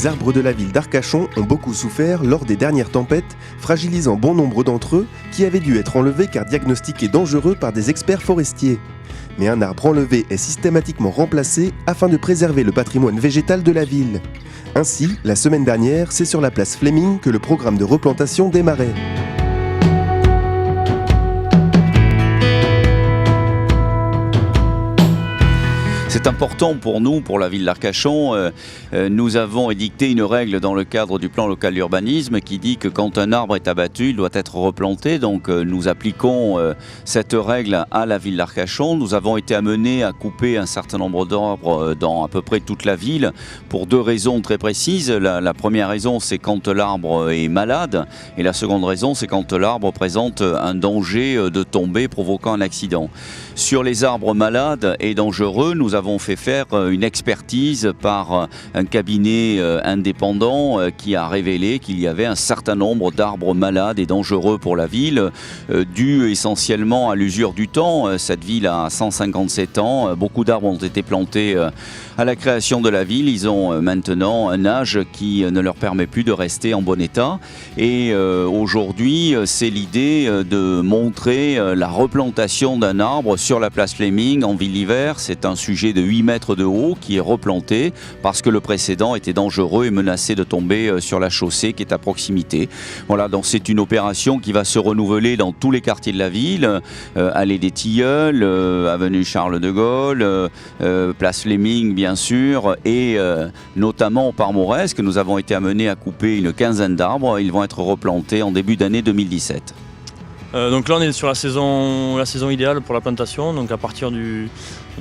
les arbres de la ville d'Arcachon ont beaucoup souffert lors des dernières tempêtes, fragilisant bon nombre d'entre eux qui avaient dû être enlevés car diagnostiqués dangereux par des experts forestiers. Mais un arbre enlevé est systématiquement remplacé afin de préserver le patrimoine végétal de la ville. Ainsi, la semaine dernière, c'est sur la place Fleming que le programme de replantation démarrait. C'est important pour nous, pour la ville d'Arcachon. Nous avons édicté une règle dans le cadre du plan local d'urbanisme qui dit que quand un arbre est abattu, il doit être replanté. Donc nous appliquons cette règle à la ville d'Arcachon. Nous avons été amenés à couper un certain nombre d'arbres dans à peu près toute la ville pour deux raisons très précises. La première raison, c'est quand l'arbre est malade. Et la seconde raison, c'est quand l'arbre présente un danger de tomber provoquant un accident. Sur les arbres malades et dangereux, nous avons fait faire une expertise par un cabinet indépendant qui a révélé qu'il y avait un certain nombre d'arbres malades et dangereux pour la ville, dû essentiellement à l'usure du temps. Cette ville a 157 ans, beaucoup d'arbres ont été plantés à la création de la ville. Ils ont maintenant un âge qui ne leur permet plus de rester en bon état. Et aujourd'hui, c'est l'idée de montrer la replantation d'un arbre sur la place Fleming en ville d'hiver. C'est un sujet de 8 mètres de haut qui est replanté parce que le précédent était dangereux et menacé de tomber sur la chaussée qui est à proximité. Voilà, donc c'est une opération qui va se renouveler dans tous les quartiers de la ville, allée des Tilleuls, avenue Charles de Gaulle, place Fleming bien sûr, et notamment au Parc Morez que nous avons été amenés à couper une quinzaine d'arbres. Ils vont être replantés en début d'année 2017. Donc là on est sur la saison idéale pour la plantation, donc à partir de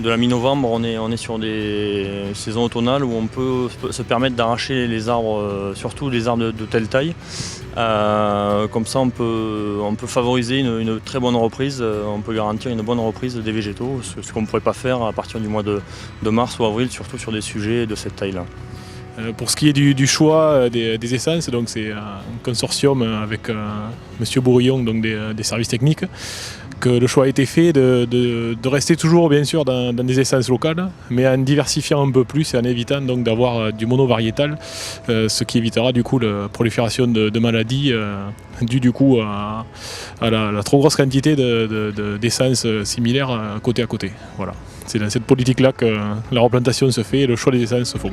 la mi-novembre on est sur des saisons automnales où on peut se permettre d'arracher les arbres, surtout les arbres de telle taille. Comme ça on peut favoriser une très bonne reprise, on peut garantir une bonne reprise des végétaux, ce qu'on ne pourrait pas faire à partir du mois de mars ou avril, surtout sur des sujets de cette taille-là. Pour ce qui est du choix des essences, donc c'est un consortium avec Monsieur Bourillon, donc des services techniques, que le choix a été fait de rester toujours bien sûr dans des essences locales, mais en diversifiant un peu plus et en évitant donc d'avoir du monovariétal, ce qui évitera du coup la prolifération de maladies dues du coup à la trop grosse quantité d'essences similaires côté à côté. Voilà. C'est dans cette politique-là que la replantation se fait et le choix des essences se font.